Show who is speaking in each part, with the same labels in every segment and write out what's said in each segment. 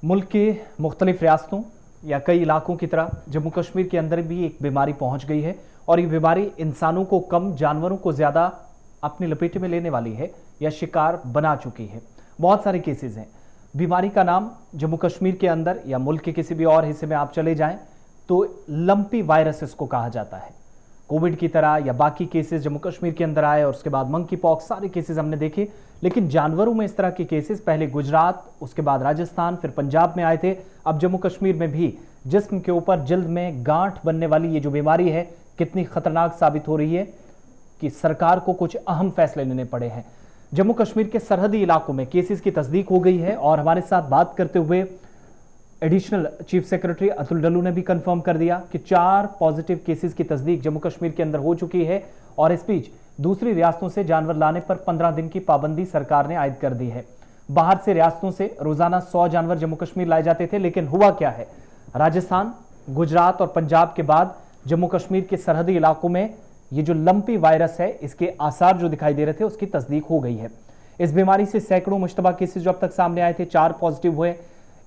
Speaker 1: मुल्क के मुख्तलिफ रियासतों या कई इलाकों की तरह जम्मू कश्मीर के अंदर भी एक बीमारी पहुंच गई है और ये बीमारी इंसानों को कम जानवरों को ज़्यादा अपनी लपेटे में लेने वाली है या शिकार बना चुकी है। बहुत सारे केसेस हैं। बीमारी का नाम जम्मू कश्मीर के अंदर या मुल्क के किसी भी और हिस्से में आप चले जाएं तो लंपी वायरस इसको कहा जाता है। कोविड की तरह या बाकी केसेस जम्मू कश्मीर के अंदर आए और उसके बाद मंकी पॉक्स, सारे केसेस हमने देखे, लेकिन जानवरों में इस तरह के केसेस पहले गुजरात, उसके बाद राजस्थान, फिर पंजाब में आए थे। अब जम्मू कश्मीर में भी जिस्म के ऊपर जल्द में गांठ बनने वाली ये जो बीमारी है कितनी खतरनाक साबित हो रही है कि सरकार को कुछ अहम फैसले लेने पड़े हैं। जम्मू कश्मीर के सरहदी इलाकों में केसेस की तस्दीक हो गई है और हमारे साथ बात करते हुए एडिशनल चीफ सेक्रेटरी अतुल डल्लू ने भी कंफर्म कर दिया कि 4 पॉजिटिव केसेस की तस्दीक जम्मू कश्मीर के अंदर हो चुकी है और इस बीच दूसरी रियासतों से जानवर लाने पर 15 दिन की पाबंदी सरकार ने आयद कर दी है। बाहर से रियासतों से रोजाना 100 जानवर जम्मू कश्मीर लाए जाते थे, लेकिन हुआ क्या है, राजस्थान, गुजरात और पंजाब के बाद जम्मू कश्मीर के सरहदी इलाकों में ये जो लंपी वायरस है इसके आसार जो दिखाई दे रहे थे उसकी तस्दीक हो गई है। इस बीमारी से सैकड़ों मुश्तबा केसेस जो अब तक सामने आए थे, 4 पॉजिटिव हुए।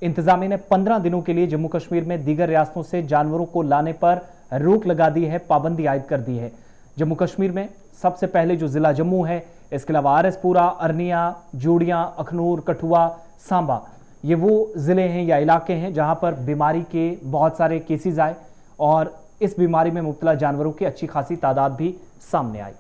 Speaker 1: इंतजामिया ने 15 दिनों के लिए जम्मू कश्मीर में दीगर रियासतों से जानवरों को लाने पर रोक लगा दी है, पाबंदी आयद कर दी है। जम्मू कश्मीर में सबसे पहले जो जिला जम्मू है, इसके अलावा आरएसपुरा, अरनिया, जूड़ियां, अखनूर, कठुआ, सांबा, ये वो जिले हैं या इलाके हैं जहां पर बीमारी के बहुत सारे केसेस आए और इस बीमारी में मुब्तला जानवरों की अच्छी खासी तादाद भी सामने आई।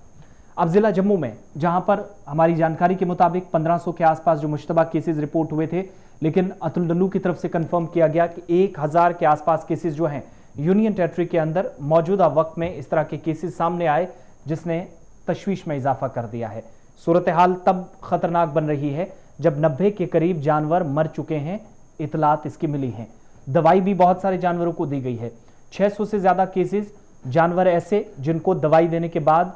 Speaker 1: अब जिला जम्मू में जहां पर हमारी जानकारी के मुताबिक 1500 के आसपास जो मुश्तबा केसेस रिपोर्ट हुए थे, लेकिन अतुल डल्लू की तरफ से कंफर्म किया गया कि 1000 के आसपास केसेस जो हैं यूनियन टेरिटरी के अंदर मौजूदा वक्त में इस तरह के केसेस सामने आए, जिसने तशवीश में इजाफा कर दिया है। सूरत हाल तब खतरनाक बन रही है जब 90 के करीब जानवर मर चुके हैं, इतलात इसकी मिली हैं। दवाई भी बहुत सारे जानवरों को दी गई है। 600 से ज्यादा केसेस जानवर ऐसे जिनको दवाई देने के बाद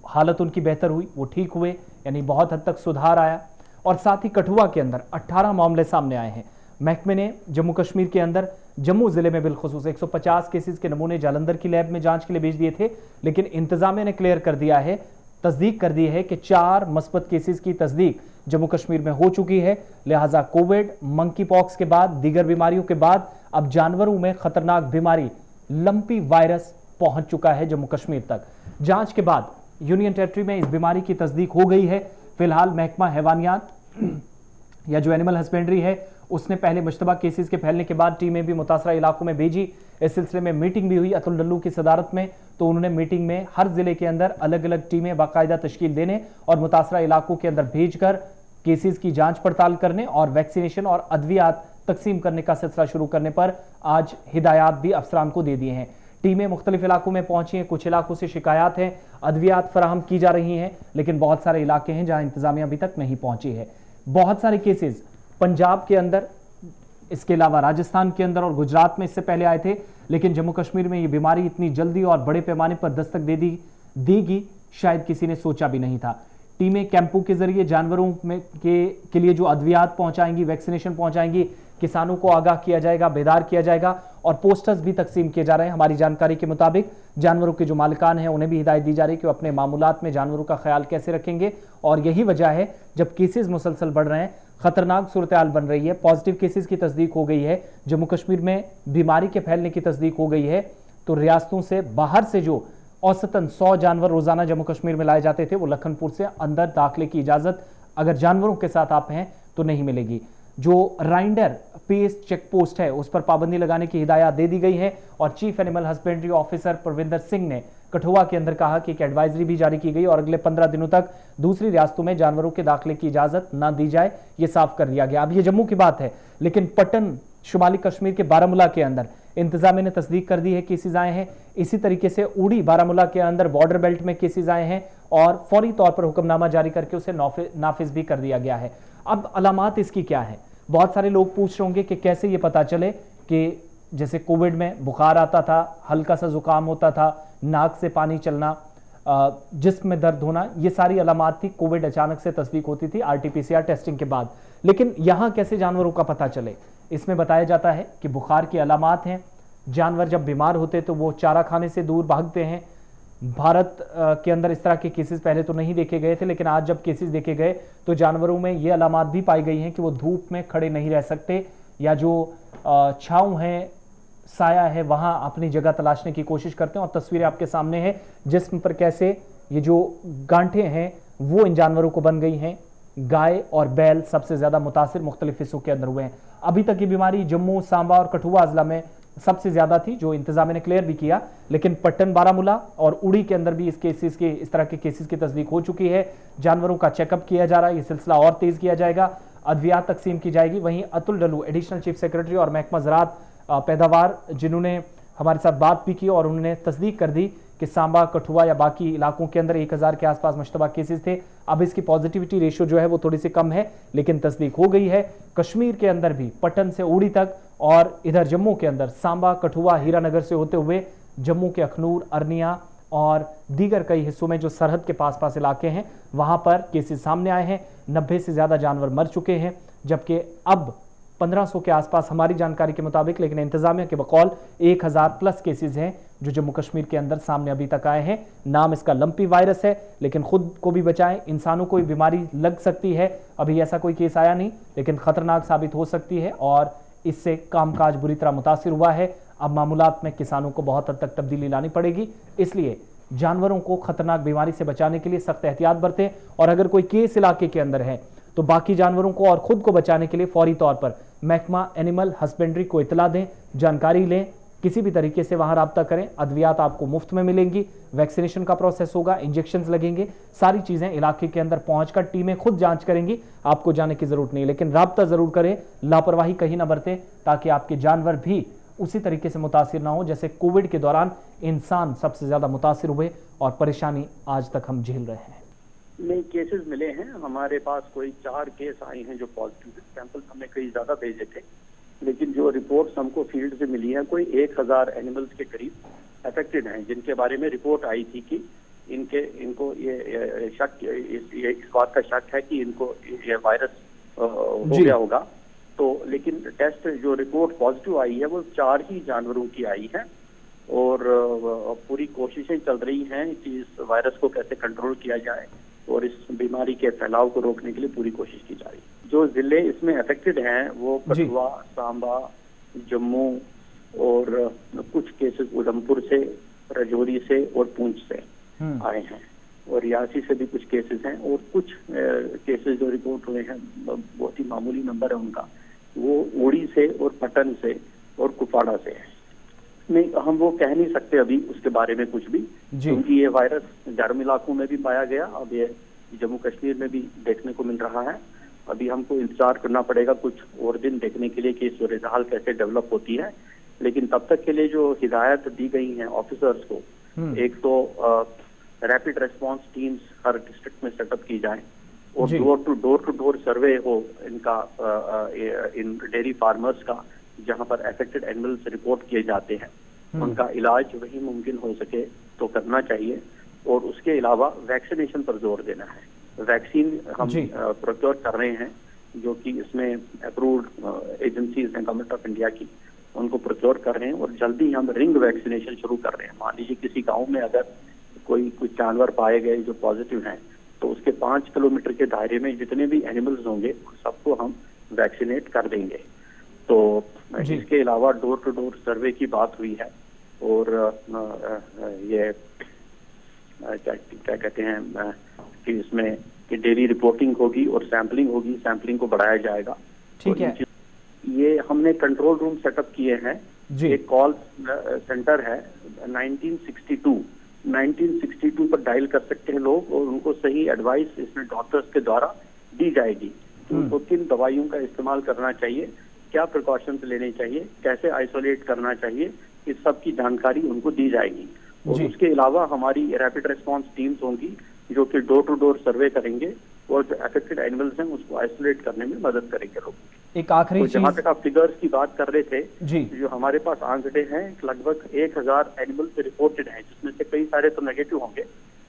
Speaker 1: हालत उनकी बेहतर हुई, वो ठीक हुए, यानी बहुत हद तक सुधार आया। और साथ ही कठुआ के अंदर 18 मामले सामने आए हैं। महकमे ने जम्मू कश्मीर के अंदर जम्मू जिले में बिलखुसूस 150 केसेस के नमूने जालंधर की लैब में जांच के लिए भेज दिए थे, लेकिन इंतजामिया ने क्लियर कर दिया है, तस्दीक कर दी है कि 4 मस्बत केसेस की तस्दीक जम्मू कश्मीर में हो चुकी है। लिहाजा कोविड, मंकी पॉक्स के बाद, दीगर बीमारियों के बाद अब जानवरों में खतरनाक बीमारी लंपी वायरस पहुंच चुका है जम्मू कश्मीर तक। जांच के बाद यूनियन टेरिटरी में इस बीमारी की तस्दीक हो गई है। फिलहाल महकमा हैवानियात या जो एनिमल हस्बेंड्री है उसने पहले मुश्तबा केसेस के फैलने के बाद टीमें भी मुतासरा इलाकों में भेजी। इस सिलसिले में मीटिंग भी हुई अतुल डल्लू की सदारत में, तो उन्होंने मीटिंग में हर जिले के अंदर अलग अलग टीमें बाकायदा तश्कील देने और मुतासरा इलाकों के अंदर भेजकर केसेस की जांच पड़ताल करने और वैक्सीनेशन और अद्वियात तकसीम करने का सिलसिला शुरू करने पर आज हिदायत भी अफसरान को दे दिए हैं। टीमें मुख्तलिफ इलाकों में पहुंची हैं, कुछ इलाकों से शिकायत हैं, अद्वियात फराहम की जा रही हैं, लेकिन बहुत सारे इलाके हैं जहां इंतजामिया अभी तक नहीं पहुंची है। बहुत सारे केसेस पंजाब के अंदर, इसके अलावा राजस्थान के अंदर और गुजरात में इससे पहले आए थे, लेकिन जम्मू कश्मीर में ये बीमारी इतनी जल्दी और बड़े पैमाने पर दस्तक देगी शायद किसी ने सोचा भी नहीं था। टीमें कैंपों के जरिए जानवरों में के लिए जो अद्वियात पहुंचाएंगी, वैक्सीनेशन पहुंचाएंगी, किसानों को आगाह किया जाएगा, बेदार किया जाएगा और पोस्टर्स भी तकसीम किए जा रहे हैं। हमारी जानकारी के मुताबिक जानवरों के जो मालिकान हैं उन्हें भी हिदायत दी जा रही है कि वो अपने मामूलात में जानवरों का ख्याल कैसे रखेंगे। और यही वजह है जब केसेस मुसलसल बढ़ रहे हैं, खतरनाक सूरत हाल बन रही है। पॉजिटिव केसेस की तस्दीक हो गई है, जम्मू कश्मीर में बीमारी के फैलने की तस्दीक हो गई है, तो रियासतों से बाहर से जो औसतन 100 जानवर रोजाना जम्मू कश्मीर में लाए जाते थे, वो लखनपुर से अंदर दाखिले की इजाजत अगर जानवरों के साथ आप हैं तो नहीं मिलेगी। जो राइंडर पेस चेक पोस्ट है उस पर पाबंदी लगाने की हिदायत दे दी गई है और chief animal husbandry officer Parvinder Singh ने कठुआ के अंदर कहा कि एक एडवाइजरी भी जारी की गई और अगले 15 दिनों तक दूसरी रियासतों में जानवरों के दाखिले की इजाजत ना दी जाए, यह साफ कर दिया गया। अब ये जम्मू की बात है, लेकिन पटन शुमाली कश्मीर के बारामूला के अंदर इंतजामिया ने तस्दीक कर दी है केसेस आए हैं। इसी तरीके से उड़ी बारामूला के अंदर बॉर्डर बेल्ट में केसेस आए हैं और फौरी तौर पर हुक्मनामा जारी करके उसे नाफिज भी कर दिया गया है। अब अलामात इसकी क्या है, बहुत सारे लोग पूछ रहे होंगे कि कैसे ये पता चले कि जैसे कोविड में बुखार आता था, हल्का सा जुकाम होता था, नाक से पानी चलना, जिस्म में दर्द होना, ये सारी अलामात थी। कोविड अचानक से तस्दीक होती थी आरटीपीसीआर टेस्टिंग के बाद, लेकिन यहां कैसे जानवरों का पता चले, इसमें बताया जाता है कि बुखार की अलामात हैं। जानवर जब बीमार होते तो वो चारा खाने से दूर भागते हैं। भारत के अंदर इस तरह के केसेस पहले तो नहीं देखे गए थे, लेकिन आज जब केसेस देखे गए तो जानवरों में ये अलामात भी पाई गई हैं कि वो धूप में खड़े नहीं रह सकते, या जो छांव है, साया है, वहां अपनी जगह तलाशने की कोशिश करते हैं। और तस्वीरें आपके सामने है जिस्म पर कैसे ये जो गांठें हैं वो इन जानवरों को बन गई हैं। गाय और बैल सबसे ज्यादा मुतासिर मुख्तलिफ हिस्सों के अंदर हुए हैं। अभी तक ये बीमारी जम्मू, सांबा और कठुआ अजला में सबसे ज्यादा थी, जो इंतजामिया ने क्लियर भी किया, लेकिन पट्टन, बारामूला और उड़ी के अंदर भी इस तरह के केसेस की तस्दीक हो चुकी है। जानवरों का चेकअप किया जा रहा है, ये सिलसिला और तेज किया जाएगा, अद्वियात तकसीम की जाएगी। वहीं अतुल डल्लू, एडिशनल चीफ सेक्रेटरी और महकमा ज़राअत पैदावार, जिन्होंने हमारे साथ बात भी की और उन्होंने तस्दीक कर दी कि सांबा, कठुआ या बाकी इलाकों के अंदर 1000 के आसपास मुश्तबा केसेस थे। अब इसकी पॉजिटिविटी रेशियो जो है वो थोड़ी सी कम है, लेकिन तस्दीक हो गई है। कश्मीर के अंदर भी पट्टन से उड़ी तक और इधर जम्मू के अंदर सांबा, कठुआ, हीरानगर से होते हुए जम्मू के अखनूर, अरनिया और दीगर कई हिस्सों में जो सरहद के पास इलाके हैं वहां पर केसेस सामने आए हैं। 90 से ज्यादा जानवर मर चुके हैं, जबकि अब 1500 के आसपास हमारी जानकारी के मुताबिक, लेकिन इंतजामिया के बकौल 1000 प्लस केसेस हैं जो जम्मू कश्मीर के अंदर सामने अभी तक आए हैं। नाम इसका लंपी वायरस है, लेकिन खुद को भी बचाएं, इंसानों को भी बीमारी लग सकती है। अभी ऐसा कोई केस आया नहीं, लेकिन खतरनाक साबित हो सकती है और इससे कामकाज बुरी तरह मुतासिर हुआ है। अब मामूलात में किसानों को बहुत हद तक तब्दीली लानी पड़ेगी, इसलिए जानवरों को खतरनाक बीमारी से बचाने के लिए सख्त एहतियात बरतें। और अगर कोई केस इलाके के अंदर है तो बाकी जानवरों को और खुद को बचाने के लिए फौरी तौर पर महकमा एनिमल हस्बेंड्री को इतला दें, जानकारी लें, किसी भी तरीके से वहां राब्ता करें। अद्वियात आपको मुफ्त में मिलेंगी, वैक्सीनेशन का प्रोसेस होगा, इंजेक्शंस लगेंगे, सारी चीजें इलाके के अंदर पहुंचकर टीमें खुद जांच करेंगी, आपको जाने की जरूरत नहीं। लेकिन राब्ता जरूर करें, लापरवाही कहीं ना बरतें, ताकि आपके जानवर भी उसी तरीके से मुतासिर ना हो जैसे कोविड के दौरान इंसान सबसे ज्यादा मुतासिर हुए और परेशानी आज तक हम झेल रहे हैं।
Speaker 2: नए केसेस मिले हैं हमारे पास, कोई 4 केस आए हैं जो पॉजिटिव। सैंपल्स हमने कई ज्यादा भेजे थे, लेकिन जो रिपोर्ट्स हमको फील्ड से मिली है, कोई 1000 एनिमल्स के करीब अफेक्टेड हैं, जिनके बारे में रिपोर्ट आई थी कि इनको ये शक, इस बात का शक है कि इनको ये वायरस हो गया होगा। तो लेकिन टेस्ट जो रिपोर्ट पॉजिटिव आई है वो 4 ही जानवरों की आई है और पूरी कोशिशें चल रही हैं कि इस वायरस को कैसे कंट्रोल किया जाए और इस बीमारी के फैलाव को रोकने के लिए पूरी कोशिश की जा रही है। जो जिले इसमें अफेक्टेड हैं वो कठुआ, सांबा, जम्मू और कुछ केसेस उधमपुर से, राजौरी से और पुंछ से आए हैं और रियासी से भी कुछ केसेस हैं और कुछ केसेस जो रिपोर्ट हुए हैं, बहुत ही मामूली नंबर है उनका, वो उड़ी से और पटन से और कुपवाड़ा से है। नहीं, हम वो कह नहीं सकते अभी उसके बारे में कुछ भी, क्योंकि ये वायरस गर्म इलाकों में भी पाया गया, अब ये जम्मू कश्मीर में भी देखने को मिल रहा है। अभी हमको इंतजार करना पड़ेगा कुछ और दिन देखने के लिए कि सूरत हाल कैसे डेवलप होती है। लेकिन तब तक के लिए जो हिदायत दी गई हैं ऑफिसर्स को, एक तो रैपिड रेस्पॉन्स टीम्स हर डिस्ट्रिक्ट में सेटअप की जाए और डोर टू डोर सर्वे हो इनका, इन डेयरी फार्मर्स का, जहां पर अफेक्टेड एनिमल्स रिपोर्ट किए जाते हैं, उनका इलाज वही मुमकिन हो सके तो करना चाहिए। और उसके अलावा वैक्सीनेशन पर जोर देना है। वैक्सीन हम प्रोक्योर कर रहे हैं, जो कि इसमें अप्रूव्ड एजेंसीज हैं गवर्नमेंट ऑफ इंडिया की, उनको प्रोक्योर कर रहे हैं और जल्दी हम रिंग वैक्सीनेशन शुरू कर रहे हैं। मान लीजिए किसी गाँव में अगर कुछ जानवर पाए गए जो पॉजिटिव हैं, तो उसके 5 किलोमीटर के दायरे में जितने भी एनिमल्स होंगे सबको हम वैक्सीनेट कर देंगे। तो इसके अलावा डोर टू डोर सर्वे की बात हुई है और ये क्या कहते हैं कि इसमें कि डेली रिपोर्टिंग होगी और सैंपलिंग होगी, सैंपलिंग को बढ़ाया जाएगा।
Speaker 1: ठीक है।
Speaker 2: ये हमने कंट्रोल रूम सेटअप किए हैं, एक कॉल सेंटर है 1962 पर डायल कर सकते हैं लोग और उनको सही एडवाइस इसमें डॉक्टर्स के द्वारा दी जाएगी कि उनको किन दवाइयों का इस्तेमाल करना चाहिए, क्या प्रिकॉशंस लेने चाहिए, कैसे आइसोलेट करना चाहिए, इस सब की जानकारी उनको दी जाएगी। और उसके अलावा हमारी रैपिड रेस्पॉन्स टीम्स होंगी जो कि डोर टू डोर सर्वे करेंगे और जो अफेक्टेड एनिमल्स हैं उसको आइसोलेट करने में मदद करेंगे लोग।
Speaker 1: एक आखिरी
Speaker 2: तो जहाँ तक आप फिगर्स की बात कर रहे थे, जो हमारे पास आंकड़े हैं लगभग 1000 एनिमल्स रिपोर्टेड हैं, जिसमें से कई सारे तो नेगेटिव होंगे